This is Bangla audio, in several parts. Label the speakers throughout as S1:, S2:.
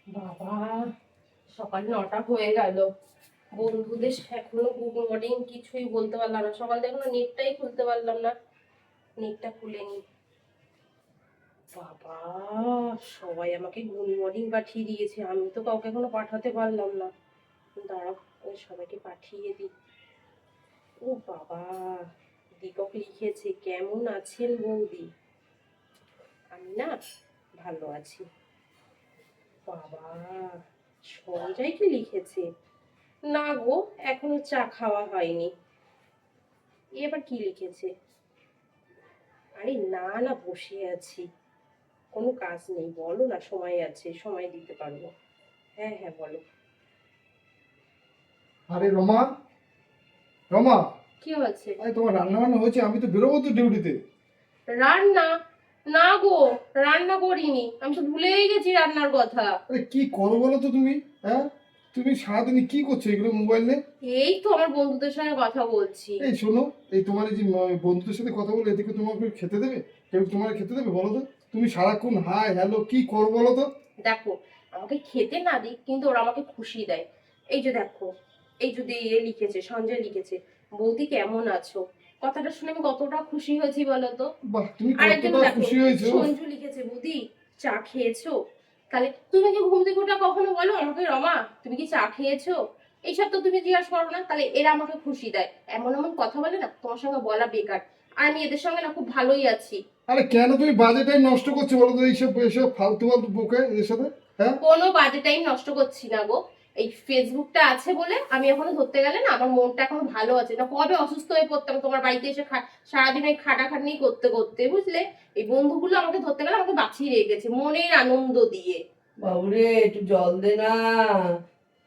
S1: বাবা, সকাল 9টা হয়ে গেল। বন্ধুদের এখনো গুড মর্নিং কিছুই বলতে পারলাম না। সকাল থেকে এখনো নেটটাই খুলতে পারলাম না। নেটটা খুলে নি। বাবা, সবাই আমাকে গুড মর্নিং পাঠিয়ে দিয়েছে, আমি তো কাউকে এখনো পাঠাতে পারলাম না। দাঁড়াও, ওই সবাইকে পাঠিয়ে দিই। ও বাবা, দীপক লিখেছে, কেমন আছেন বৌদি? আমি না ভালো আছি। বাবা, সঞ্জয় কি লিখেছে? না গো, এখনো চা খাওয়া হয়নি। এবার কি লিখেছে? আরে না না, বসে আছি, কোনো কাজ নেই। বলো না, সময় আছে, সময় দিতে পারবো। হ্যাঁ হ্যাঁ, বলো।
S2: আরে রমা, রমা,
S1: কি হয়েছে?
S2: আরে তোমার রান্না বান্না হয়েছে? আমি তো বেরোবো তো ডিউটিতে।
S1: রান্না? না গো, রান্না করিনি, আমি তো ভুলেই গেছি রান্নার কথা।
S2: আরে কি করো বলো তো তুমি? হ্যাঁ, তুমি সারাদিন কি করছো এগুলো মোবাইল নিয়ে?
S1: এই তো আমার বন্ধুদের সঙ্গে কথা বলছি।
S2: এই শোনো, এই তোমার এই যে বন্ধুদের সাথে কথা বলে এদিকে তোমাকে খেতে দেবে? কেউ তোমার খেতে দেবে বলো তো? তুমি সারাক্ষণ হাই হ্যালো কি করো বলো তো?
S1: দেখো, আমাকে খেতে না দিই কিন্তু ওরা আমাকে খুশি দেয়। এই যে দেখো, এই যদি এ লিখেছে, সঞ্জয় লিখেছে, বৌদি কেমন আছো। কথাটা শুনে আমি কতটা খুশি হয়েছি বলো তো।
S2: বাহ, তুমি
S1: আরেকজন
S2: কতটা
S1: দেখো,
S2: খুশি হয়েছো।
S1: সঞ্জু লিখেছে, বৌদি চা খেয়েছো? তাহলে তুমি কি ঘুম থেকে ওঠা কখনো বলো আমাকে, রমা তুমি কি চা খেয়েছো? এইসব তো তুমি জিজ্ঞাসা করো না। তাহলে এরা আমাকে খুশি দেয়, এমন এমন কথা বলে না, তোমার সঙ্গে বলা বেকার। আর আমি এদের সঙ্গে না খুব ভালোই আছি।
S2: আরে কেন তুমি বাজে টাইম নষ্ট করছো বলো তো এইসব এইসব ফালতু ফালতু বকে এদের সাথে? হ্যাঁ,
S1: কোনো বাজে টাইম নষ্ট করছি না গো। এই ফেসবুকটা আছে বলে আমি এখনো ধরতে গেলে না আমার মনটা এখনো ভালো আছে। না কবে অসুস্থ হয়ে পড়তাম তোমার বাড়িতে এসে সারাদিন ওই খাটাখাটনি করতে করতে, বুঝলে। এই বন্ধুগুলো আমাকে ধরতে গেলে আমাকে বাঁচিয়ে রেখেছে মনের আনন্দ দিয়ে।
S3: বাবুরে একটু জল দে না।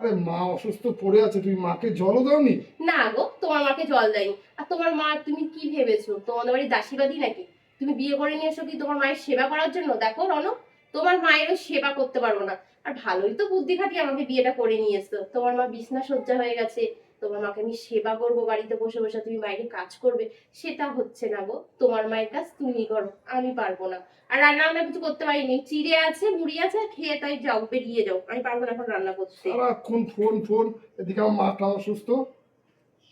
S2: আরে মা অসুস্থ পড়ে আছে, তুমি মাকে জলও দাওনি?
S1: না গো, তোমার মাকে জল দেয়নি। আর তোমার মা, তুমি কি ভেবেছো তোমাদের বাড়ির দাসীবাদী নাকি? তুমি বিয়ে করে নিয়ে এসো কি তোমার মায়ের সেবা করার জন্য? দেখো রনক, তোমার মায়েরও সেবা করতে পারবো না। আর ভালোই তো বুদ্ধি খাটিয়ে আমাকে বিয়েটা করে নিয়ে এসছো। তোমার মা বিছনা সজ্জা হয়ে গেছে, তোমার মাকে আমি সেবা করবো বাড়িতে বসে বসে, তুমি বাইরে কাজ করবে, সেটা হচ্ছে না গো। তোমার মায়ের কাজ তুমি করো, আমি পারবো না। আর রান্না বান্না কিছু করতে পারিনি, চিড়ে আছে মুড়ি আছে, খেয়ে তাই যাও, বেরিয়ে যাও, আমি পারবো না এখন রান্না করতে।
S2: সারাক্ষণ ফোন ফোন, এদিকে আমার মাটা অসুস্থ,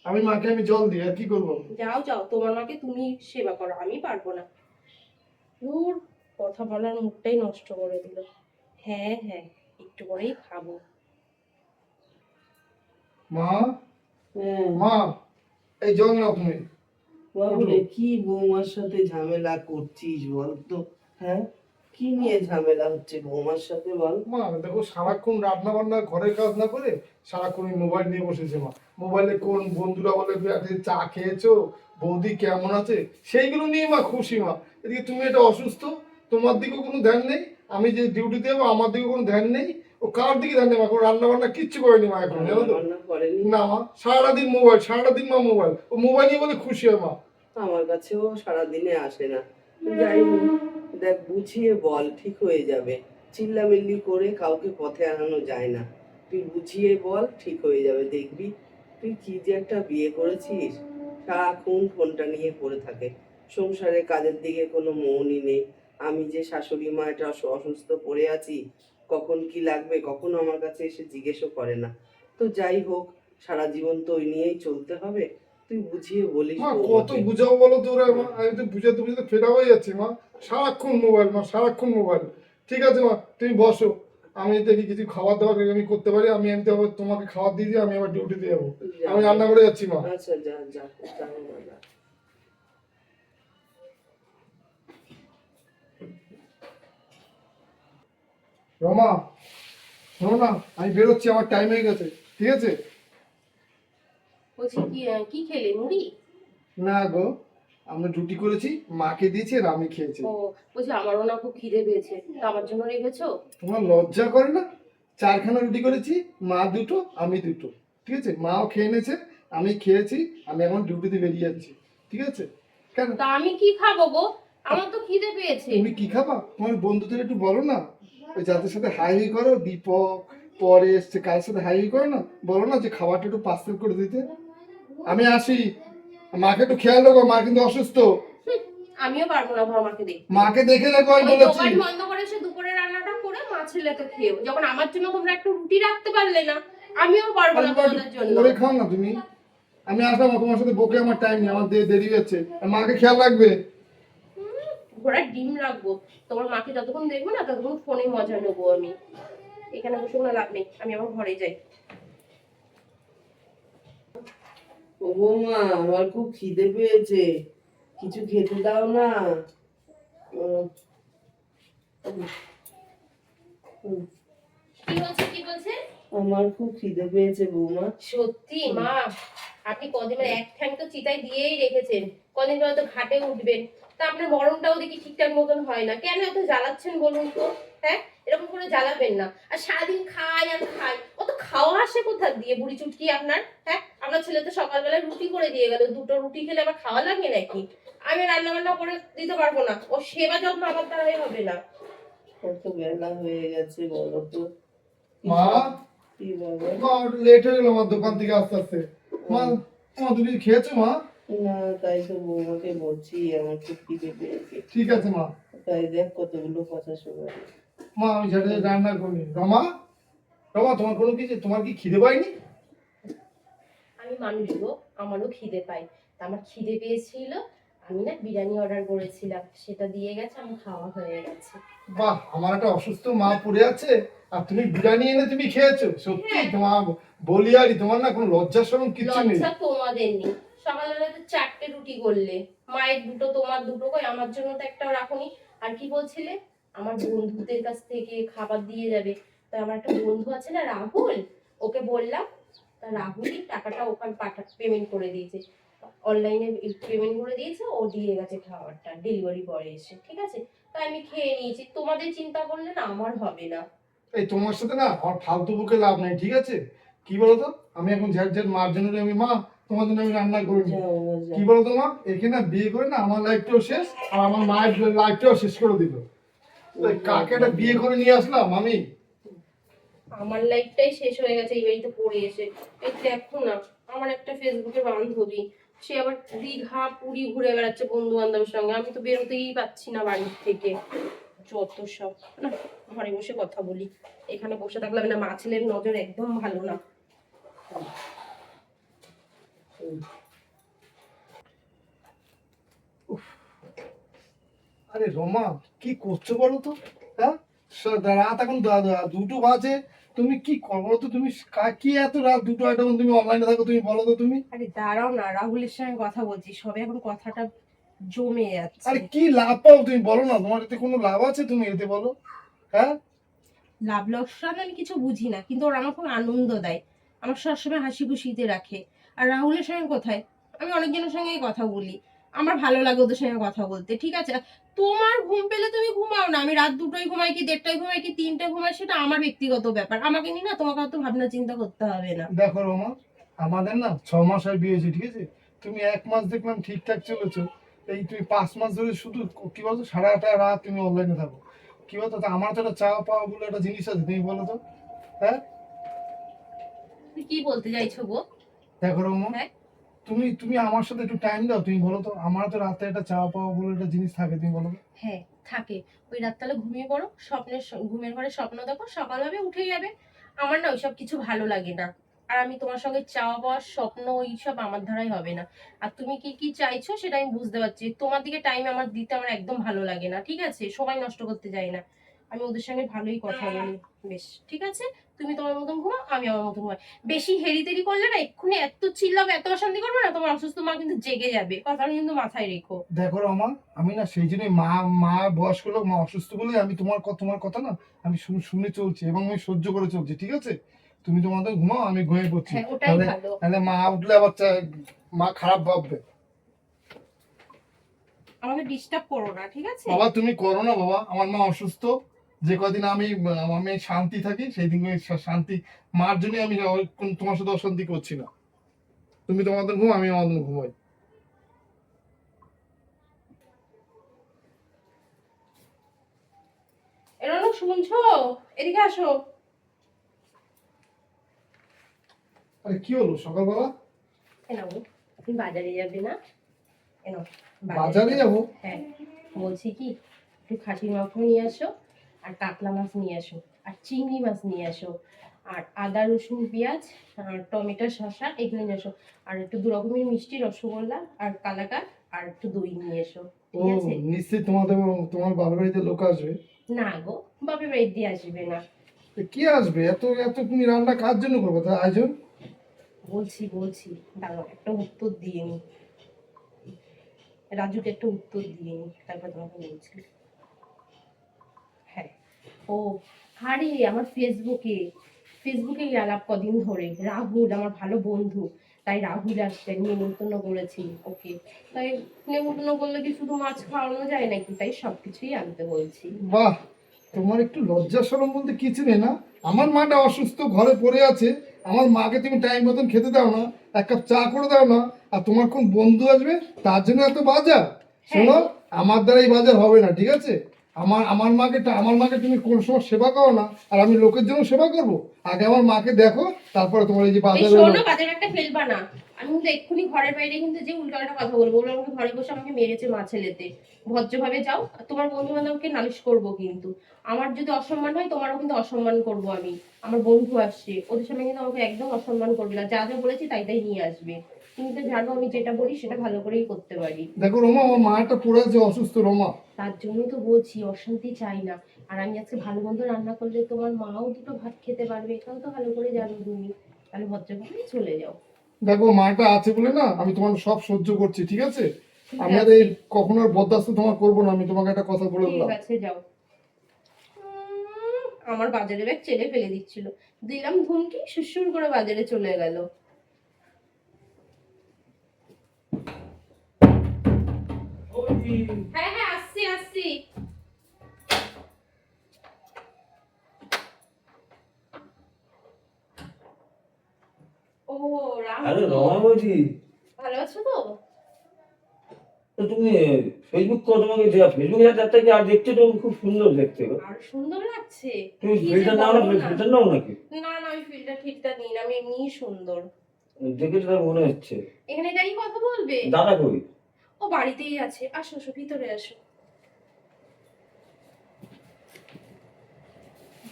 S2: আমি জল দিই আর কি করবো?
S1: যাও যাও, তোমার মাকে তুমি সেবা করো, আমি পারবো না। দূর, কথা বলার মুডটাই নষ্ট করে দিল। হ্যাঁ হ্যাঁ, একটু পরেই খাবো।
S2: মা,
S3: হ্যাঁ
S2: মা, এই জল নাও তুমি।
S3: বাবুরে, কি বৌমার সাথে ঝামেলা করছিস বল তো? হ্যাঁ, কি নিয়ে ঝামেলা হচ্ছে বৌমার সাথে বল?
S2: মা দেখো, সারাক্ষণ রান্না বান্না ঘরের কাজ না করে সারাক্ষণ মোবাইল নিয়ে বসেছে মা। মোবাইলে কোন বন্ধুরা বলে "আরে চা খেয়েছো, বৌদি কেমন আছে", সেইগুলো নিয়ে মা খুশি মা। এদিকে তুমি এটা অসুস্থ, তোমার দিকেও কোনো ধ্যান নেই। আমি যে ডিউটিতে যাবো আমার দিকেও কোনো ধ্যান নেই। ও কার দিকে ধ্যান নেই মা, কোনো রান্না বান্না কিচ্ছু করেনি মা এখন, জানো তো?
S3: রান্না করেনি?
S2: না মা, সারাদিন মোবাইল, সারাদিন মা মোবাইল, ও মোবাইল নিয়ে বলে খুশি হয় মা।
S3: আমার কাছেও সারাদিনে আসে না। যাই হোক, দেখ বুঝিয়ে বল, ঠিক হয়ে যাবে। চিল্লামিল্লি করে কাউকে পথে আনানো যায় না। তুই বুঝিয়ে বল, ঠিক হয়ে যাবে, দেখবি। তুই কি যে একটা বিয়ে করেছিস, সারাক্ষণ ফোনটা নিয়ে পড়ে থাকে, সংসারে কাজের দিকে কোনো মনই নেই। আমি যে শাশুড়ি মা এটা অসুস্থ পড়ে আছি, কখন কি লাগবে কখনো আমার কাছে এসে জিজ্ঞেসও করে না। তো যাই হোক, সারা জীবন তো ওই নিয়েই চলতে হবে। তুই বুঝিয়ে বলিস
S2: মা কত
S3: বৌমাকে।
S2: বুঝাবো বলো তো ওরা মা, আমি তো বুঝাতে বুঝাতে ফেরা হয়ে যাচ্ছি মা। সারাক্ষণ মোবাইল মা, সারাক্ষণ মোবাইল। ঠিক আছে মা, তুমি বসো, আমি দেখি কিছু খাবার দাবার আমি করতে পারি। আমি এমনি আবার তোমাকে খাবার দিয়ে দিয়ে আমি আবার ডিউটিতে যাবো। আমি রান্না করে যাচ্ছি মা।
S3: আচ্ছা, যা যা যা বাবা, যা।
S2: রমা, শোনো না, আমি বেরোচ্ছি, আমার টাইম হয়ে গেছে। ঠিক আছে?
S1: বলছি কি, কি খেলে, মুড়ি?
S2: না গো, আমরা রুটি করেছি, মাকে দিয়েছি আর আমি খেয়েছি।
S1: ও, বলছি আমারও না খুব খিদে পেয়েছে, তা আমার জন্য রেখেছো?
S2: তোমার লজ্জা করে না? 4খানা রুটি করেছি, মা দুটো আমি দুটো। ঠিক আছে, মাও খেয়ে নিয়েছে, আমি খেয়েছি। আমি এখন ডিউটিতে বেরিয়ে যাচ্ছি। ঠিক আছে? কেন,
S1: তা আমি কি খাবো গো, আমার তো খিদে পেয়েছে।
S2: তুমি কি খাবা? তোমার বন্ধুদের একটু বলো না, ওই যাদের সাথে হাই হাই করো, দীপক পরে এসছে, কার সাথে হাই হাই করো না, বলো না যে খাবারটা একটু পার্সেল করে দিতে। আমি আসি, মাকে একটু খেয়াল রাখো, মা কিন্তু অসুস্থ।
S1: হুম, আমিও পারবো না বাবা মাকে দেখতে।
S2: মাকে দেখে রাখো আমি
S1: ওই
S2: বলেছি।
S1: দোকান বন্ধ করে এসে দুপুরে রান্নাটা করে মা ছেলেকে খেও, যখন আমার জন্য তোমরা একটু রুটি রাখতে পারলে না, আমিও পারবো না তোমাদের জন্য।
S2: করে খাও না তুমি। আমি আসলাম তোমার সাথে বকে, আমার টাইম নেই, আমার দেরি হচ্ছে, আর মাকে খেয়াল রাখবে।
S1: ঘোড়ার ডিম রাখবো, তোমার মাকে যতক্ষণ দেখবো না ততক্ষণ ফোনে মজা নেবো আমি। এখানে বসে কোনো লাভ নেই, আমি আমার ঘরে যাই।
S3: ও বৌমা, আমার খুব খিদে পেয়েছে, কিছু খেতে দাও না। উম, উম,
S1: কি বলছে?
S3: আমার খুব খিদে পেয়েছে বৌমা।
S1: সত্যি মা, আপনি কদিন এক ঠ্যাং তো চিতায় দিয়েই রেখেছেন, কদিন পরে তো ঘাটে উঠবেন, তা আপনার মরণটাও দেখি ঠিকঠাক মতন হয় না, কেন এত জ্বালাচ্ছেন বলুন তো? হ্যাঁ, এরকম করে জ্বালাবেন না। আর সারাদিন খাই আর খাই, অত খাওয়া আসে কোথা দিয়ে বুড়ি চুটকি আপনার? হ্যাঁ, আপনার ছেলে তো সকালবেলায় রুটি করে দিয়ে গেল, দুটো রুটি খেলে আবার খাওয়া লাগে নাকি? আমি রান্না বান্না করে দিতে পারবো না, ও সেবা যত্ন আমার দ্বারাই হবে না।
S3: কত বেলা হয়ে গেছে বলো তো।
S2: মা,
S3: কি বাবা?
S2: মা লেট হয়ে গেল আমার দোকান থেকে আস্তে আস্তে। মা, মা তুমি খেয়েছো মা?
S3: না, তাই তো বৌমাকে বলছি আমার খুব খিদে পেয়েছে।
S2: ঠিক আছে মা।
S3: তাই দেখ কতগুলো কথা শোনা।
S2: মা আমি ঝাড়ে রান্না করিনি। রমা, রমা তোমার কোনো কিছু, তোমার কি খিদে পাইনি?
S1: আমি মানুষ গো, আমারও খিদে পাই। তা আমার খিদে পেয়েছিল, আমি না বিরিয়ানি অর্ডার করেছিলাম, সেটা দিয়ে গেছে, আমার খাওয়া হয়ে গেছে।
S2: বাহ, আমার একটা অসুস্থ মা পড়ে আছে আর তুমি বিরিয়ানি এনে তুমি খেয়েছো? সত্যি
S1: হ্যাঁ।
S2: তোমার বলি, আর তোমার না কোনো লজ্জা শরম কিচ্ছু নেই।
S1: লজ্জা তোমাদের নেই, সকালবেলা তো 4টে রুটি করলে, মায়ের দুটো তোমার দুটো, কই আমার জন্য তো একটাও রাখোনি। আর কি বলছিলে, আমার বন্ধুদের কাছ থেকে খাবার দিয়ে যাবে, তা আমার একটা বন্ধু আছে না রাহুল, ওকে বললাম, তা রাহুলই টাকাটা ওখানে পেমেন্ট করে দিয়েছে, অনলাইনে পেমেন্ট করে দিয়েছে, ও দিয়ে গেছে খাবারটা ডেলিভারি বয় এসে, ঠিক আছে। তাই আমি খেয়ে নিয়েছি, তোমাদের চিন্তা করলে না আমার হবে না।
S2: এই তোমার সাথে না আমার ফালতু বুকে লাভ নাই, ঠিক আছে? কি বলতো, আমি এখন ঝাড় ঝাড় মার জন্য আমি মা, তোমার জন্য আমি রান্না করিনি। কি বলতো মা, এখানে বিয়ে করে না আমার লাইফটাও শেষ আর আমার মায়ের লাইফটাও শেষ করে দিল। কাকে একটা বিয়ে করে নিয়ে আসলাম আমি।
S1: আমার লাইফটাই শেষ হয়ে গেছে এই বাড়িতে পড়ে এসে। এই দেখো না, আমার একটা ফেসবুকের বান্ধবী, সে আবার দীঘা পুরী ঘুরে বেড়াচ্ছে বন্ধু বান্ধবের সঙ্গে, আমি তো বেরোতেই পাচ্ছি না বাড়ির থেকে। যত সব না, ঘরে বসে কথা বলি, এখানে বসে থাকলে না, মা ছেলের নজর একদম ভালো না।
S2: আরে রমা, কি করছো বলো তো? হ্যাঁ, রাত এখন দুটো বাজে, তুমি কি করো তো? তুমি কি এত রাত দুটো একটা তুমি অনলাইনে থাকো, তুমি বলো তো তুমি?
S1: আরে দাঁড়াও না, রাহুলের সঙ্গে কথা বলছি, সবে এখন কথাটা জমে যাচ্ছে।
S2: আরে কি লাভ পাও তুমি বলো না, তোমার এতে কোনো লাভ আছে তুমি এতে বলো? হ্যাঁ,
S1: লাভ লোকসান আমি কিছু বুঝি না, কিন্তু ওরা আমার খুব আনন্দ দেয়, আমার সবসময় হাসি খুশিতে রাখে। আর রাহুলের সঙ্গে কোথায়, আমি অনেকজনের সঙ্গেই কথা বলি, আমার ভালো লাগে ওদের সঙ্গে কথা বলতে, ঠিক আছে। তোমার ঘুম পেলে তুমি ঘুমাও না, আমি রাত 2টোয় ঘুমাই কি 1:30টায় ঘুমাই কি 3টে ঘুমাই, সেটা আমার ব্যক্তিগত ব্যাপার, আমাকে নিয়ে না তোমাকে অত ভাবনা চিন্তা করতে হবে না।
S2: দেখো রমা, আমাদের না 6 মাস আর বিয়ে হয়েছে, ঠিক আছে? তুমি 1 মাস দেখলাম ঠিকঠাক চলেছো, এই তুমি 5 মাস ধরে শুধু কি বলতো সারাটা রাত তুমি অনলাইনে থাকো। কি বলতো, তা আমার তো একটা চাওয়া পাওয়া বলে একটা জিনিস আছে, তুমি বলো তো? হ্যাঁ,
S1: তুমি কি বলতে চাইছো গো?
S2: দেখো রমা,
S1: হ্যাঁ,
S2: তুমি তুমি আমার সাথে একটু টাইম দাও, তুমি বলো তো, আমার তো রাতে একটা চাওয়া পাওয়া বলে একটা জিনিস থাকে, তুমি বলো তো?
S1: হ্যাঁ থাকে, ওই রাতকালে ঘুমিয়ে পড়ো, ঘুমের ঘরে স্বপ্ন দেখো, সকাল হবে উঠে যাবে। আমার না ওইসব কিছু ভালো লাগে না, আর আমি তোমার সঙ্গে চাওয়া পাওয়ার স্বপ্ন ওইসব আমার দ্বারাই হবে না। আর তুমি কি কি চাইছো সেটা আমি বুঝতে পারছি, তোমার দিকে টাইম আমার দিতে আমার একদম ভালো লাগে না, ঠিক আছে, সময় নষ্ট করতে যাই না, আমি ওদের সঙ্গে ভালোই কথা বলি। বেশ ঠিক আছে, তুমি তোমার মতন ঘুমাও, আমি আমার মতন ঘুমাই। বেশি হেরিতেরি করলে না, এক্ষুনি এত চিল্লাবে, এত অশান্তি করবে না, তোমার অসুস্থ মা কিন্তু জেগে যাবে, কথাটা কিন্তু মাথায় রেখো।
S2: দেখো রমা, আমি না সেই জন্যই মা মা বয়স্ক লোক, মা অসুস্থ বলে আমি তোমার কথা না আমি শুনে চলছি এবং আমি সহ্য করে চলছি, ঠিক আছে? তুমি তোমাদের ঘুমাও, আমি ঘুমিয়ে পড়ছি।
S1: হ্যাঁ, ওটাই
S2: তাহলে
S1: ভালো।
S2: তাহলে মা উঠলে আবার মা খারাপ ভাববে।
S1: আমাকে ডিস্টার্ব করো না, ঠিক আছে।
S2: বাবা তুমি করো না বাবা, আমার মা অসুস্থ, যে কদিন আমি শান্তি থাকি সেই দিন শান্তি, মার জন্য আমি তোমার সাথে অশান্তি করছি না। তুমি তোমাদের ঘুম, আমি আমাদের ঘুমাই।
S1: এরনো শুনছো? এদিকে আসো।
S2: আরে কি হলো সকালবেলা?
S1: এনাও, তুমি বাজারে যাবে না? এনো,
S2: বাজারে যাবো?
S1: হ্যাঁ, বলছি কি, একটু খাসির মাংস নিয়ে আসো আর কাতলা মাছ নিয়ে আসো, আর চিংড়ি মাছ নিয়ে এসো, আর আদা রসুন পেঁয়াজ আর টমেটো শসা এগুলো নিয়ে এসো, আর একটু 2 রকমের মিষ্টি, রসগোল্লা আর কালাকাঁদ, আর একটু দই নিয়ে এসো,
S2: ও
S1: ঠিক আছে?
S2: নিশ্চয়ই তোমার বাবার বাড়িতে লোক আসবে।
S1: না গো, বাপের বাড়ি দিয়ে আসবে না।
S2: তো কে আসবে? এত এত তুমি রান্না কার জন্য করবে তা আয়োজন?
S1: বলছি দাঁড়াও, একটা উত্তর দিয়ে নি, রাজুকে একটা উত্তর দিয়ে নি, তারপর তোমাকে বলছি। হ্যাঁ, ও আরে আমার ফেসবুকে আলাপ কদিন ধরে, রাহুল আমার ভালো বন্ধু, তাই রাহুল আসছে, নিমন্ত্রণ করেছি ওকে। তাই নিমন্ত্রণ করলে কি শুধু মাছ খাওয়ানো যায় নাকি, তাই সবকিছুই আনতে বলছি।
S2: বাহ, তোমার একটু লজ্জা শরম বলতে কিছু নেই না? আমার মাটা অসুস্থ, ঘরে পড়ে আছে, আমার মাকে তুমি টাইম মতন খেতে দাও না, এক কাপ চা করে দাও না, আর তোমার কোন বন্ধু আসবে তার জন্য এত বাজার? শোনো, আমার দ্বারা এই বাজার হবে না, ঠিক আছে? আমার মাকে তুমি কোন সময় সেবা করো না, আর আমি লোকের জন্য সেবা করব? আগে আমার মাকে দেখো, তারপরে তোমার এই যে
S1: এই
S2: বাজার
S1: শোনো, বাজার একটা ফেলবা না। আমি কিন্তু এক্ষুনি ঘরের বাইরে কিন্তু যে উল্টাপাল্টা কথা বলবো, ওগুলো আমাকে ঘরে বসে আমাকে মেরেছে মা ছেলেতে। ভদ্রভাবে যাও, আর তোমার বন্ধু বান্ধবকে নালিশ করবো কিন্তু। আমার যদি অসম্মান হয় তোমারও কিন্তু অসম্মান করবো আমি। আমার বন্ধু আসছে, ওদের সামনে কিন্তু আমাকে একদম অসম্মান করবে না, যা যা বলেছি তাই তাই নিয়ে আসবে। তুমি তো জানো আমি যেটা বলি সেটা ভালো করেই করতে পারি।
S2: দেখো রোমা, আমার মাটা পড়ে আছে অসুস্থ রোমা।
S1: তার জন্যই তো বলছি অশান্তি চাই না। আর আমি আজকে ভালো মন্দ রান্না করলে তোমার মাও দুটো ভাত খেতে পারবে, এটাও তো ভালো করে জানো তুমি। তাহলে ভদ্রভাবেই চলে যাও।
S2: দেখো মাটা আছে বলে না আমি তোমার সব সহ্য করছি, ঠিক আছে?
S1: ঠিক
S2: আমি আর
S1: আছে।
S2: এই কখনো আর বরদাস্ত তোমার করবো না, আমি তোমাকে একটা কথা বলে
S1: ঠিক
S2: দিলাম।
S1: আছে, যাও। আমার বাজারে ব্যাগ চেলে ফেলে দিচ্ছিল, দিলাম ধুমকি, সুসুর করে বাজারে চলে গেল। হ্যাঁ হ্যাঁ, আসছি। ও
S4: আরে
S1: রাহুল,
S4: রমা বলছি,
S1: ভালো আছো তো?
S4: তো তুমি ফেসবুক করো, তোমাকে ফেসবুকে যাত্রা কি আর দেখতে তুমি খুব সুন্দর দেখতে গো।
S1: আর সুন্দর লাগছে।
S4: তুমি
S1: কি যে
S4: ফিল্টার নাও না,
S1: বলো না।
S4: ফিল্টার নাও নাকি?
S1: না না, আমি ফিল্টার ঠিকটা নিই না, আমি এমনিই সুন্দর।
S4: দেখে তো তার মনে হচ্ছে।
S1: এখানে দাঁড়িয়ে কথা বলবে?
S4: দাদা কই?
S1: ও বাড়িতেই আছে, আসো আসো, ভিতরে আসো।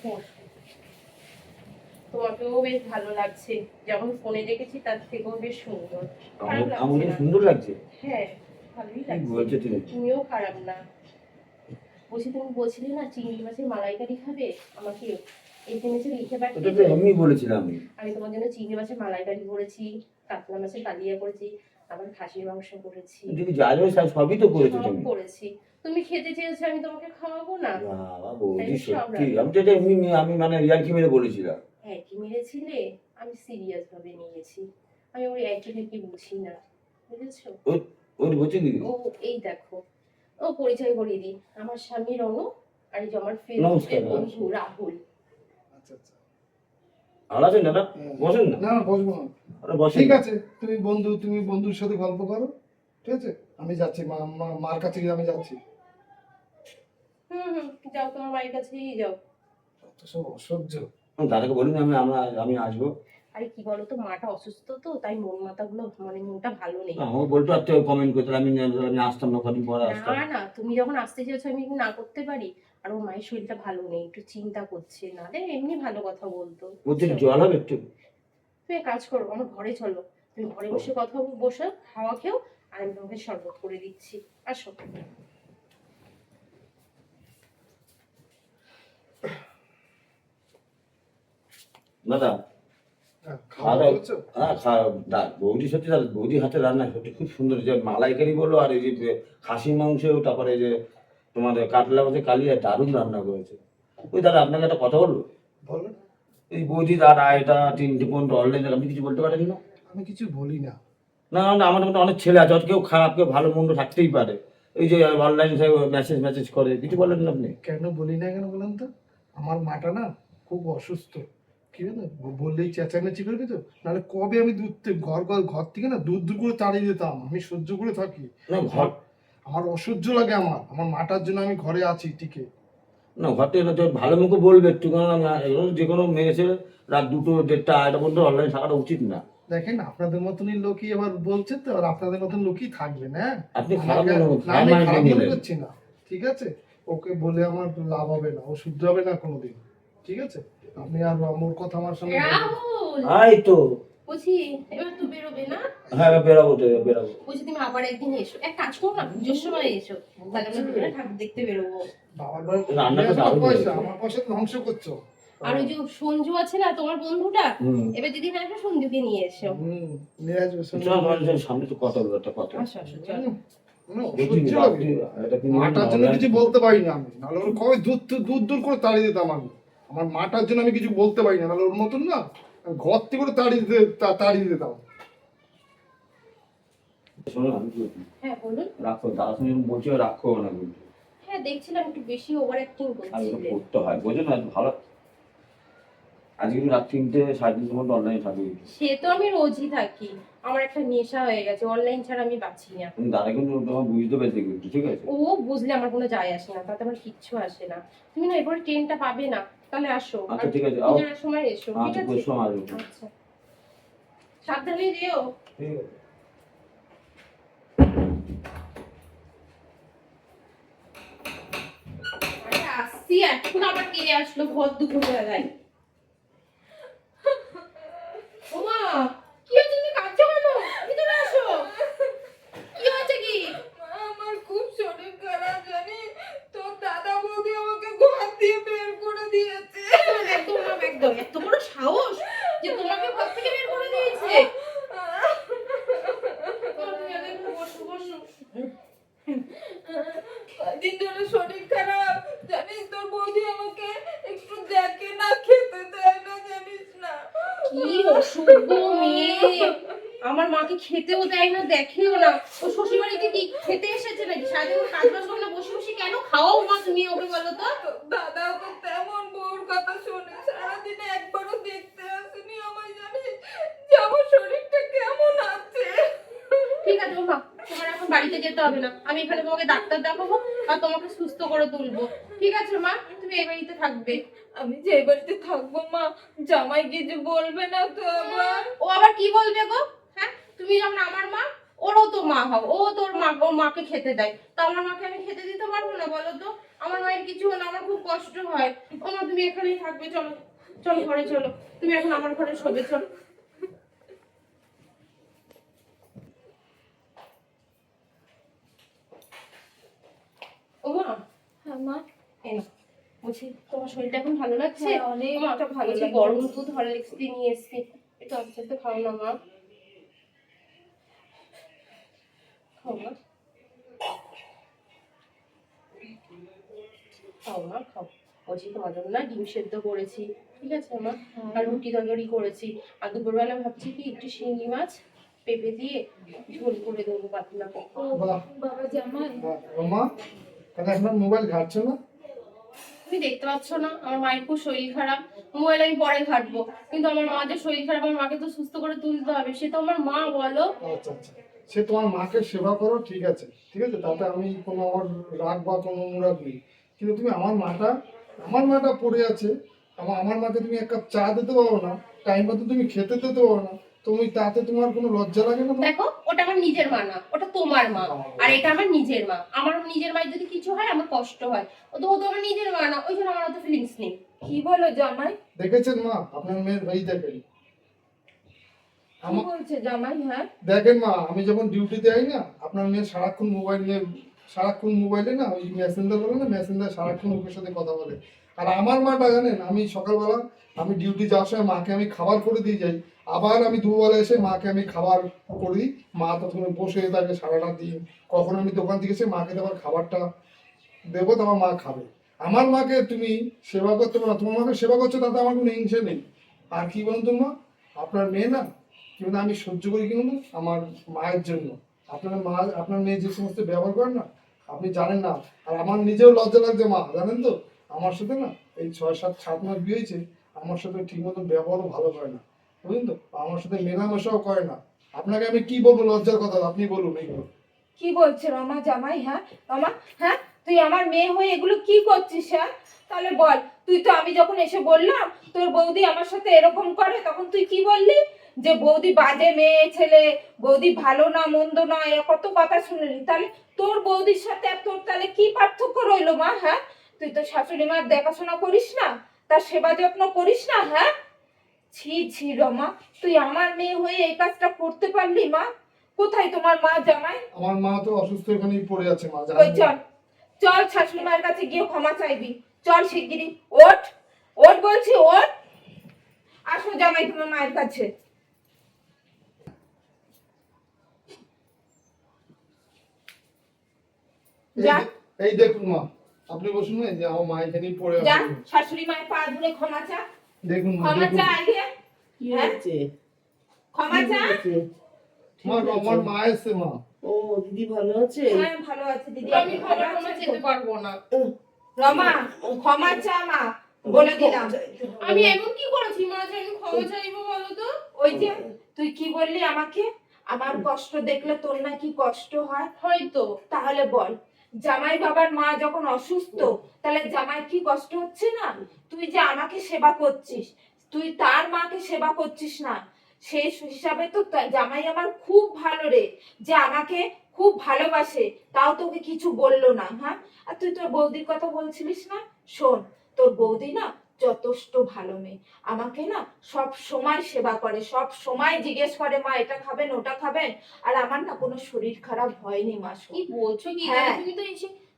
S1: বসো। তোমাকেও বেশ ভালো লাগছে, যেমন ফোনে দেখেছি তার থেকেও বেশ সুন্দর। খারাপ
S4: আমাকে
S1: লাগছে না?
S4: সুন্দর লাগছে।
S1: হ্যাঁ, ভালোই
S4: কি
S1: লাগছে।
S4: বলছো তুমি?
S1: তুমিও খারাপ না। বলছি, তুমি বলছিলে না চিংড়ি মাছের মালাইকারি খাবে, আমাকে এসএমএস এ লিখে
S4: ওটা তো
S1: পাঠিয়েছো।
S4: এমনি বলেছিলাম আমি।
S1: আমি তোমার জন্য চিংড়ি মাছের মালাইকারি করেছি, কাতলা মাছের কালিয়া করেছি, আবার খাসির মাংস করেছি,
S4: তুমি যা যা সবই তো করেছো
S1: সব
S4: তুমি।
S1: করেছি। তুমি খেতে চেয়েছো, আমি তোমাকে খাওয়াবো না?
S4: বাবা বৌদি,
S1: তাই সব
S4: সত্যি
S1: রান্না।
S4: আমি তো এটা এমনি আমি মানে ইয়ার্কি মেরে বলেছিলাম।
S1: একই মেরেছিলে, আমি সিরিয়াস ভাবে নিয়েছি। আমি ওই একই থেকে বুঝি না, বুঝেছো?
S4: ওর বলছে কি?
S1: ও এই দেখো, ও পরিচয় করিয়ে দিই, আমার স্বামী রনু, আর এই যে আমার ফেসবুকের
S4: নমস্কার।
S1: বন্ধু রাহুল।
S2: আচ্ছা আচ্ছা।
S4: ভালো আছেন দাদা? বসেন না।
S2: না না, বসবো না।
S4: আরে বসেন।
S2: ঠিক আছে, তুমি বন্ধুর সাথে গল্প করো, ঠিক আছে? আমি যাচ্ছি, মার কাছে গিয়ে আমি যাচ্ছি।
S1: যাও, তোমার মায়ের কাছেই যাও।
S2: এত সব অসহ্য।
S4: দাদাকে বলিনি আমি আসবো।
S1: আরে কি বলো তো, মাটা অসুস্থ তো, তাই মন মাথাগুলো মানে মনটা ভালো নেই।
S4: আমাকে বলতো আর কমেন্ট করতে, আমি আসতাম না, কদিন পরে আসতাম।
S1: না না, তুমি যখন আসতে চেয়েছো আমি কি না করতে পারি? আর ওর মায়ের শরীরটা ভালো নেই, একটু চিন্তা করছে, না রে এমনি ভালো কথা বলতো।
S4: বলছি জল হবে একটু?
S1: তুমি এক কাজ করো, আমার ঘরে চলো, তুমি ঘরে বসে কথা বসে হাওয়া খেও, আর আমি তোমাকে শরবত করে দিচ্ছি, আসো।
S4: দাদা
S2: খাওয়া
S4: দাদা,
S2: বলছো?
S4: বৌদি সত্যি দাদা, বৌদি হাতে রান্না সত্যি খুব সুন্দর, যে মালাইকারি বলো আর এই যে খাসির মাংস, তারপরে এই যে তোমার কাতলা মাছের কালিয়া দারুণ রান্না করেছে। ওই দাদা আপনাকে একটা কথা বলবো।
S2: বলো।
S4: এই বৌদি দাদা এটা 3টে পর্যন্ত অনলাইনে, আপনি কিছু বলতে পারেন না?
S2: আমি কিছু বলি না।
S4: না না, আমাদের মধ্যে অনেক ছেলে আছে, হয়তো কেউ খারাপ কেউ ভালো মন্দ থাকতেই পারে, এই যে অনলাইনে মেসেজ করে, কিছু বলেন না আপনি?
S2: কেন বলি না কেন বলেন তো? আমার মাটা না খুব অসুস্থ, কি জানো, বললেই চেঁচামেচি করবি তো, নাহলে কবে আমি ঘর থেকে না দূর দূর করে তাড়িয়ে দিতাম, আমি সহ্য করে থাকি।
S4: না ঘর,
S2: আমার অসহ্য লাগে, আমার মাটার জন্য আমি ঘরে আছি টিকে।
S4: না ঘর থেকে না, তো ভালো মুখে বলবে একটু, কারণ যে কোনো মেয়ে ছেলে রাত 2টো 1:30 2:00 পর্যন্ত অনলাইন থাকাটা উচিত না।
S2: দেখেন, আপনাদের মতনই লোকই এবার বলছে তো, আর আপনাদের মতন লোকই থাকবে না।
S4: আপনি খারাপ
S2: আমাকে-
S4: মনে
S2: না, আমি খারাপ মনে
S4: নিলেন।
S2: করছি না, ঠিক আছে? ওকে বলে আমার লাভ হবে না, ও শুদ্ধ হবে না কোনোদিন। ঠিক আছে? আপনি আর মোর কথা আমার সঙ্গে বলবেন।
S1: রাহুল,
S4: এই তো।
S1: বলছি এবার তো বেরোবে না?
S4: হ্যাঁ বেরাবো তো, বেরাবো।
S1: বলছি তুমি আবার একদিন এসো, এক কাজ করো না, পুজোর সময় এসো, তাহলে আমরা দুজনে ঠাকুর দেখতে বেরোবো।
S2: বাবার বাড়ি
S4: রান্নাটা
S2: নিয়ে আসো
S4: দারুণ
S2: পয়সা,
S4: হয়েছে।
S2: আমার পয়সা তো ধ্বংস করছো।
S1: আর ওই যে সঞ্জু আছে না তোমার বন্ধুটা,
S4: হুম।
S1: এবার যেদিন আসবে সঞ্জুকে নিয়ে এসো।
S2: নিয়ে আসবে
S4: চল, চল, সামনে তো কথা বলো, একটা কথা।
S1: আসো আসো চলো।
S4: বুঝলি,
S2: অসহ্য লাগে।
S4: এটা কিন্তু
S2: মাটার জন্য কিছু বলতে পারি না আমি, নাহলে ওর কবে দূর করে তাড়িয়ে দিতাম আমি। আমার মাটার জন্য আমি কিছু বলতে পারি না, নাহলে ওর মতন না আমি ঘর থেকে করে তাড়িয়ে দিতাম।
S4: শোনো, আমি কি বলছি?
S1: হ্যাঁ বলুন।
S4: রাখো, দাদা তুমি বলছো রাখো না কিন্তু।
S1: হ্যাঁ দেখছিলাম একটু বেশি ওভার অ্যাক্টিং
S4: আর ওটা
S1: করছিলে।
S4: করতে হয়, বোঝো না, ভালো। আজকে কিন্তু রাত 3টে 3:30 মধ্যে অনলাইনে থাকবে।
S1: সে তো আমি রোজই থাকি, আমার একটা নেশা হয়ে গেছে, অনলাইন ছাড়া আমি বাঁচি না।
S4: তুমি দাদা কিন্তু তোমার বুঝতে পেরেছে কিন্তু, ঠিক আছে?
S1: ও বুঝলে আমার কোনো যায় আসে না, তাতে আমার কিচ্ছু আসে না। তুমি না এরপরে ট্রেনটা পাবে না, তাহলে আসো।
S4: আচ্ছা,
S1: আর
S4: ঠিক আছে, আও।
S1: পুজোর সময় এসো, ঠিক
S4: আচ্ছা,
S1: আছে?
S4: পুজোর সময় আসবো।
S1: আচ্ছা, সাবধানে যেও।
S4: ঠিক আছে।
S1: আরে আসছি, এখন আবার কে আসলো ভর দুপুর বেলায়? ওমা, কি হয়েছে, তুমি কাঁদছো কেন? ভিতরে আসো। কি হয়েছে কি?
S5: আমার খুব শরীর খারাপ জানি, তোর দাদা বৌদি আমাকে ঘর দিয়ে বের করে দিয়েছে।
S1: একদম না, একদম এত বড় সাহস যে তোমাকে ঘর থেকে বের করে দিয়েছে? বসো বসো।
S5: কদিন ধরে শরীর খারাপ জানিস, তোর বৌদি আমাকে একটু দেখে না, খেতে দেয় না, জানিস না।
S1: কি অসভ্য মেয়ে, আমার মাকে খেতেও দেয় না, দেখেও না। ও শ্বশুর বাড়িতে কি খেতে এসেছে নাকি? সারাদিন কাজ বাজ করে না, বসে বসে কেন খাওয়াও মা তুমি ওকে বলো তো?
S5: তোর দাদাও তো তেমন বউর কথা শোনে, সারাদিনে একবারও দেখতে আসেনি আমায়, জানিস যে আমার শরীরটা কেমন আছে।
S1: ঠিক আছে মা, তোমার এখন বাড়িতে যেতে হবে না, আমি এখানে তোমাকে ডাক্তার দেখাবো আর তোমাকে সুস্থ করে তুলবো। ঠিক আছে মা, তুমি এই বাড়িতে থাকবে।
S5: আমি যে বাড়িতে থাকবো মা, জামাই কিছু বলবে না তো আবার?
S1: ও আবার কি বলবে গো? হ্যাঁ, তুমি যেমন আমার মা, ওরও তো মা হও, ও তোর মা, ওর মাকে খেতে দেয়, তো আমার মাকে আমি খেতে দিতে পারবো না বলো তো? আমার মায়ের কিছু হলে আমার খুব কষ্ট হয়। ও মা, তুমি এখানেই থাকবে, চলো চলো ঘরে চলো, তুমি এখন আমার ঘরে শোবে, চলো। ও মা,
S5: হ্যাঁ মা।
S1: এই নাও। বলছি তোমার শরীরটা এখন ভালো লাগছে?
S5: হ্যাঁ, অনেকটা ভালো
S1: বলছি,
S5: লাগছে।
S1: গরম দুধ হরলিক্স দিয়ে নিয়ে এসেছি, একটু আস্তে আস্তে খাও না মা। খাও মা, খাও মা খাও। বলছি তোমার জন্য না ডিম সেদ্ধ করেছি, ঠিক আছে মা, আর রুটি তরকারি করেছি। আর দুপুরবেলা ভাবছি কি একটু শিঙি মাছ পেঁপে দিয়ে ঝোল করে দেবো পাতলা করে।
S2: বাহ,
S5: বাবা জামাই,
S2: মা তাহলে এখন আর মোবাইল ঘাটছো না?
S1: তুমি দেখতে পাচ্ছ না আমার মায়ের খুব শরীর খারাপ, মোবাইল আমি পরে ঘাটবো, কিন্তু আমার মা যে শরীর খারাপ, আমার মাকে তো সুস্থ করে তুলতে হবে, সে তো আমার মা বলো।
S2: আচ্ছা আচ্ছা, সে তোমার মাকে সেবা করো, ঠিক আছে ঠিক আছে, তাতে আমি কোনো আমার রাগ বা কোনো অনুরাগ নেই। কিন্তু তুমি আমার মাটা পড়ে আছে, আমার মাকে তুমি এক কাপ চা দিতে পারো না, টাইম মতো তুমি খেতে দিতে পারো না, তুমি তাতে তোমার কোনো লজ্জা লাগে না?
S1: দেখো, ওটা আমার নিজের মা না, ওটা তোমার মা, আর এটা আমার নিজের মা। আমার নিজের মায়ের যদি কিছু হয় আমার কষ্ট হয়, ও তো আমার নিজের মা না, ওই জন্য আমার অত ফিলিংস নেই।
S5: কি বলো জামাই?
S2: দেখেছেন মা, আপনার মেয়ের ভাই দেখেন।
S5: কি বলছে জামাই? হ্যাঁ,
S2: দেখেন মা, আমি যখন ডিউটিতে আই না, আপনার মেয়ে সারাক্ষণ মোবাইলে না ওই মেসেঞ্জার বলে না, মেসেঞ্জার সারাক্ষণ ওদের সাথে কথা বলে। আর আমার মাটা জানেন, আমি সকালবেলা আমি ডিউটি যাওয়ার সময় মাকে আমি খাবার করে দিয়ে যাই, আবার আমি দুবেলা এসে মাকে আমি খাবার করে দিই। মা তখন বসে থাকে সারাটা দিন, কখন আমি দোকান থেকে এসে মাকে আবার খাবারটা দেবো, তারপর মা খাবে। আমার মাকে তুমি সেবা করতে পারো না, তোমার মাকে সেবা করছো, তাতে আমার কোনো হিংসে নেই। আর কি বলুন তো মা, আপনার মেয়ে না, কিন্তু আমি সহ্য করি কিন্তু আমার মায়ের জন্য। আপনার মেয়ে যে সমস্ত ব্যবহার করেন না, আপনি জানেন না। আর আমার নিজেও লজ্জা লাগছে মা, জানেন তো, আমার সাথে না এই 6-7 মাস বিয়ে হয়েছে, আমার সাথে ঠিক মতো ব্যবহারও ভালো করে না, বুঝলেন তো, আমার সাথে মেলামেশাও করে না। আপনাকে আমি কি বলবো লজ্জার কথা, আপনি বলুন এইগুলো।
S5: কি বলছে রমা জামাই? হ্যাঁ রমা, হ্যাঁ তুই আমার মেয়ে হয়ে এগুলো কি করছিস? হ্যাঁ তাহলে বল, তুই তো আমি যখন এসে বললাম তোর বৌদি আমার সাথে এরকম করে, তখন তুই কি বললি? যে বৌদি বাজে মেয়ে ছেলে, বৌদি ভালো না মন্দ না, এ কত কথা শুনলি। তাহলে তোর বৌদির সাথে আর তোর তাহলে কি পার্থক্য রইলো মা? হ্যাঁ, তুই তো শাশুড়ি মার দেখাশোনা করিস না, তার সেবা যত্ন করিস না? হ্যাঁ, ছি ছি রমা, তুই আমার মেয়ে হয়ে এই কাজটা করতে পারলি? মা কোথায় তোমার মা জামাই?
S2: আমার মা তো অসুস্থ, এখানেই পড়ে আছে মা,
S5: ওই
S2: জানেন না?
S5: চল, চল শাশুড়ি মায়ের কাছে গিয়ে ক্ষমা চাইবি। চল শিগগিরই, ওঠ ওঠ বলছি, ওঠ। আসো জামাই তোমার মায়ের কাছে। যা
S2: এই দেখুন মা, আপনি বসুন না, এই যে আমার মা এখানেই পড়ে
S5: যা,
S2: আছে।
S5: শাশুড়ি মায়ের পা ধরে ক্ষমা চা।
S2: দেখুন মা,
S5: ক্ষমা
S2: দেখুন।
S5: চা আগে,
S3: কি
S5: হ্যাঁ?
S3: হয়েছে?
S5: ক্ষমা
S3: কি
S5: চা।
S3: হয়েছে?
S2: মা,
S3: ঠিক আছে।
S2: আমার মা এসছে মা।
S3: ও দিদি ভালো আছে?
S5: হ্যাঁ ভালো আছে দিদি।
S1: আমি ক্ষমা টমা যেতে পারবো না।
S5: রমা ক্ষমা চা মা, বলে দিলাম।
S1: আমি এমন কি করেছি মা যে আমি ক্ষমা চাইবো বলো তো?
S5: ওই যে তুই কি বললি আমাকে, আমার কষ্ট দেখলে তোর নাকি কষ্ট হয়?
S1: হয়তো।
S5: তাহলে বল, জামাই বাবার মা যখন অসুস্থ, তাহলে জামাই কি কষ্ট হচ্ছে না? তুই যে আমাকে সেবা করছিস, তুই তার মাকে সেবা করছিস না, সেই হিসাবে তো জামাই আমার খুব ভালো রে, যে আমাকে খুব ভালোবাসে, তাও তোকে কিছু বললো না। হ্যাঁ, আর তুই তোর বৌদির কথা বলছিলিস না? শোন, তোর বৌদি না যথেষ্ট ভালো মেয়ে, আমাকে না সব সময় সেবা করে, সব সময় জিজ্ঞেস করে মা এটা খাবেন ওটা খাবেন, আর আমার না কোনো শরীর খারাপ হয়নি মা। শোন,
S1: কি বলছো কি?
S5: হ্যাঁ।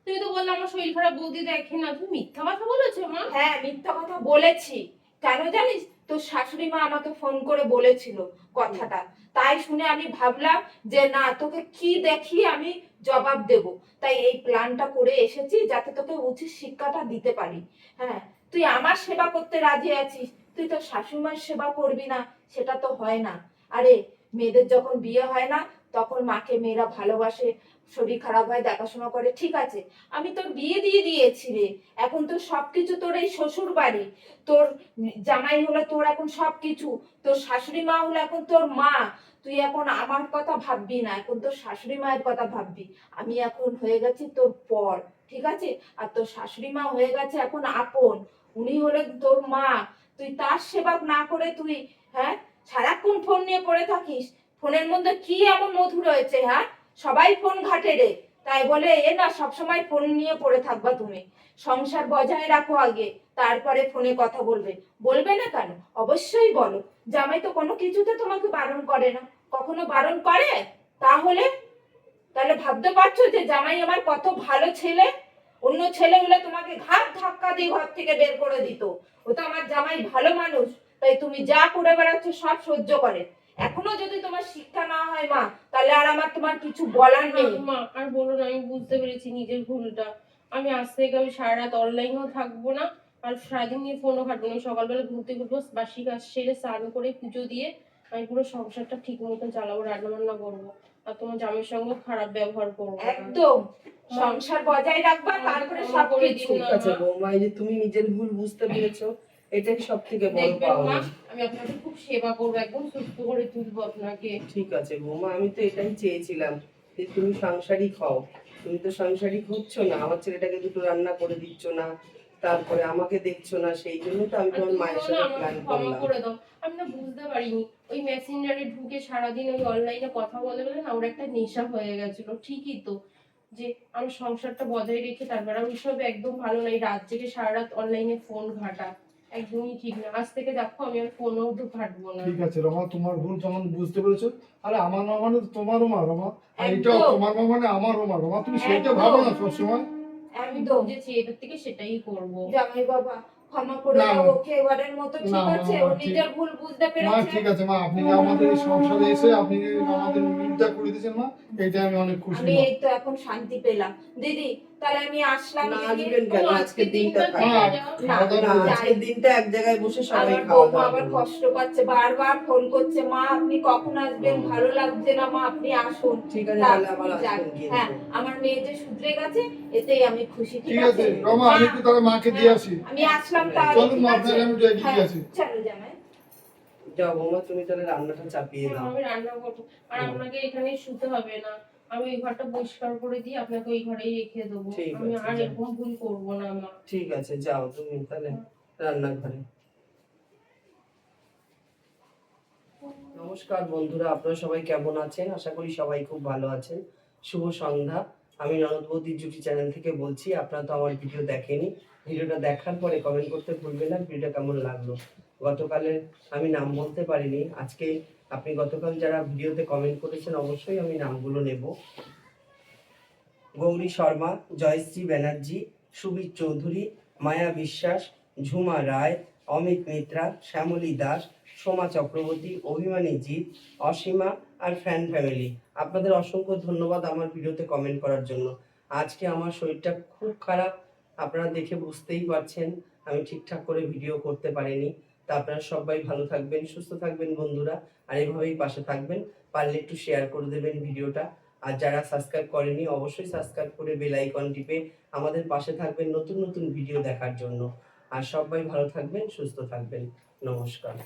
S1: তুমি তো বললে আমার শরীর খারাপ, বৌদি দেখে না। তুমি মিথ্যা কথা বলেছো মা।
S5: হ্যাঁ মিথ্যা কথা বলেছি। কেন জানিস? তোর শাশুড়ি মা আমাকে ফোন করে বলেছিল কথাটা, তাই শুনে আমি ভাবলাম যে না, তোকে কি দেখিয়ে আমি জবাব দেব, তাই এই প্ল্যানটা করে এসেছি যাতে তোকে উচিত শিক্ষাটা দিতে পারি। হ্যাঁ, তুই আমার সেবা করতে রাজি আছিস, তুই তোর শাশুড়ি মায়ের সেবা করবি না, সেটা তো হয় না। আরে মেয়েদের যখন বিয়ে হয় না, তখন মাকে মেয়েরা ভালোবাসে, শরীর খারাপ হয় দেখাশোনা করে, ঠিক আছে। আমি তোর বিয়ে দিয়ে দিয়েছি রে, এখন তো সবকিছু তোর এই শ্বশুর বাড়ি, তোর জামাই হলো তোর এখন সবকিছু, তোর শাশুড়ি মা হলো এখন তোর মা। তুই এখন আমার কথা ভাববি না, এখন তোর শাশুড়ি মায়ের কথা ভাববি। আমি এখন হয়ে গেছি তোর পর, ঠিক আছে? আর তোর শাশুড়ি মা হয়ে গেছে এখন আপন, উনি হলেন তোর মা। তুই তার সেবা না করে তুই, হ্যাঁ, সারাক্ষণ ফোন নিয়ে পড়ে থাকিস। ফোনের মধ্যে কি এমন মধু রয়েছে? হ্যাঁ, সবাই ফোন ঘাটে রে, তাই বলে এ না সবসময় ফোন নিয়ে পড়ে থাকবা তুমি। সংসার বজায় রাখো আগে, তারপরে ফোনে কথা বলবে। বলবে না কেন? অবশ্যই বলো। জামাই তো কোনো কিছুতে তোমাকে বারণ করে না, কখনো বারণ করে? তাহলে তাহলে ভাবতে পারছো যে জামাই আমার কত ভালো ছেলে? অন্য ছেলে হলে তোমাকে ঘাট ধাক্কা দিয়ে ঘর থেকে বের করে দিত। ও তো আমার জামাই ভালো মানুষ, তাই তুমি যা করে বেড়াচ্ছ সব সহ্য করে। এখনো যদি তোমার শিক্ষা না হয় মা, তাহলে আর আমার তোমার কিছু বলার নেই।
S1: মা আর বলো না, আমি বুঝতে পেরেছি নিজের ভুলটা। আমি আজ থেকে আমি সারা রাত অনলাইনেও থাকবো না, আর সারাদিন নিয়ে ফোনও ঘাটবো না। সকালবেলা ঘুরতে ঘুরবো, বাসি কাজ সেরে স্নান করে পুজো দিয়ে আমি পুরো সংসারটা ঠিক মতো চালাবো, রান্না বান্না করবো, আর তোমার জামের সঙ্গে খারাপ ব্যবহার করবো না।
S5: একদম সংসার বজায় রাখবা, তারপরে সব কিছু।
S3: ঠিক আছে বৌমা, এই যে তুমি নিজের ভুল বুঝতে পেরেছো, এটাই সব থেকে বড়
S1: দেখবেন মা,
S3: পাওনা।
S1: আমি আপনাকে খুব সেবা করবো, একদম সুস্থ করে তুলবো আপনাকে।
S3: ঠিক আছে বৌমা, আমি তো এটাই চেয়েছিলাম যে তুমি সাংসারিক হও। তুমি তো সাংসারিক হচ্ছ না, আমার ছেলেটাকে দুটো রান্না করে দিচ্ছ না, তারপরে আমাকে দেখছো না, সেই জন্য তো আমি
S1: আর
S3: তোমার
S1: তুমিও
S3: মায়ের
S1: না
S3: সাথে
S1: আমাকে
S3: প্ল্যান
S1: ক্ষমা
S3: করলাম।
S1: করে দাও। আমি না বুঝতে পারিনি, ওই মেসেঞ্জারে ঢুকে সারাদিন ওই অনলাইনে কথা বলে বলে না ওর একটা নেশা হয়ে গেছিল। ঠিকই তো, যে আমার সংসারটা বজায় রেখে তারপর আমি সব একদম ভালো নাই, রাত জেগে সারা রাত অনলাইনে ফোন ঘাটা একদমই ঠিক না। আজ থেকে দেখো আমি আর ফোনও তো ঘাটবো না।
S2: ঠিক আছে রমা, তোমার ভুল যখন বুঝতে পেরেছো, আরে আমার মা মানে তো তোমারও মা রমা, আর
S5: একদম।
S2: এটাও তোমার মা মানে আমারও মা রমা, তুমি সেইটা
S5: একদম।
S2: ভাবো না সবসময়।
S1: আমি
S5: একদম
S1: বুঝেছি, এটার থেকে সেটাই করবো।
S5: জামাই বাবা, ক্ষমা করে
S2: না,
S5: দাও
S2: না।
S5: ওকে এবারের মতো,
S2: না,
S5: ঠিক
S2: না,
S5: আছে?
S2: না,
S5: ও
S2: ঠিক।
S5: নিজের ভুল বুঝতে
S2: মা
S5: পেরেছে।
S2: ঠিক আছে মা, আপনি যে আমাদের এই সংসারে এসে আপনি যে আমাদের মিলটা করে দিয়েছেন মা, এইটা আমি অনেক খুশি
S5: আমি
S2: মা।
S5: এই তো এখন শান্তি পেলাম। দিদি তাহলে আমি আসলাম
S3: না
S5: দিদি।
S3: আসবেন কেন, আজকের দিনটা
S2: মা,
S3: থাকবে।
S2: খাওয়া দাওয়া
S3: না
S2: করে-
S3: আজকের দিনটা এক জায়গায় বসে সবাই
S5: আমার
S3: খাওয়া
S5: বৌমা
S3: দাওয়া
S5: আবার
S3: করবো।
S5: কষ্ট পাচ্ছে, বারবার ফোন করছে, মা আপনি কখন আসবেন, ভালো লাগছে না মা, আপনি আসুন।
S3: ঠিক আছে,
S5: তা
S3: তাহলে আবার
S5: আপনি যান।
S3: আসবেন কিন্তু।
S5: হ্যাঁ, আমার মেয়ে যে শুধরে গেছে এতেই আমি খুশি, ঠিক
S2: ঠিক
S5: আছে?
S2: আছে রমা, আমি তো তাহলে মাকে দিয়ে আসি।
S5: আমি আসলাম তাহলে,
S2: চলুন
S5: ঠিক
S2: মা,
S5: আছে?
S2: আপনাকে আমি ডেকে দিয়ে
S5: হ্যাঁ,
S2: আসি।
S5: চলো জামাই।
S3: যাও বৌমা, তুমি তাহলে রান্নাটা চাপিয়ে দাও।
S1: আমি রান্না করবো, আর আপনাকে এখানে শুতে হবে না। আমি ওই ঘরটা পরিষ্কার করে দিয়ে আপনাকে ওই ঘরেই রেখে দেবো।
S3: ঠিক
S1: আমি
S3: আছে,
S1: আর
S3: যাও।
S1: এরকম ভুল করবো না মা।
S3: ঠিক আছে, যাও তুমি তাহলে রান্নাঘরে। নমস্কার বন্ধুরা, আপনারা সবাই কেমন আছেন? আশা করি সবাই খুব ভালো আছেন। শুভ সন্ধ্যা। আমি ননদ বৌদির জুটি চ্যানেল থেকে বলছি। আপনারা তো আমার ভিডিও দেখেনি, ভিডিওটা দেখার পরে কমেন্ট করতে ভুলবেন না ভিডিওটা কেমন লাগলো। গতকালের আমি নাম বলতে পারিনি, আজকে আপনি গতকাল যারা ভিডিওতে কমেন্ট করেছেন অবশ্যই আমি নামগুলো নেব। গৌরী শর্মা, জয়শ্রী ব্যানার্জি, সুবীর চৌধুরী, মায়া বিশ্বাস, ঝুমা রায়, অমিত মিত্রা, শ্যামলী দাস, সোমা চক্রবর্তী, অভিমানী জিৎ, অসীমা আর ফ্যান ফ্যামিলি। আপনাদের অসংখ্য ধন্যবাদ আমার ভিডিওতে কমেন্ট করার জন্য। আজকে আমার শরীরটা খুব খারাপ, আপনারা দেখে বুঝতেই পারছেন আমি ঠিকঠাক করে ভিডিও করতে পারিনি। তা আপনারা সবাই ভালো থাকবেন, সুস্থ থাকবেন বন্ধুরা, আর এভাবেই পাশে থাকবেন। পারলে একটু শেয়ার করে দেবেন ভিডিওটা। আর যারা সাবস্ক্রাইব করেনি অবশ্যই সাবস্ক্রাইব করে বেল আইকন টিপে আমাদের পাশে থাকবেন নতুন নতুন ভিডিও দেখার জন্য। আর সবাই ভালো থাকবেন, সুস্থ থাকবেন। নমস্কার।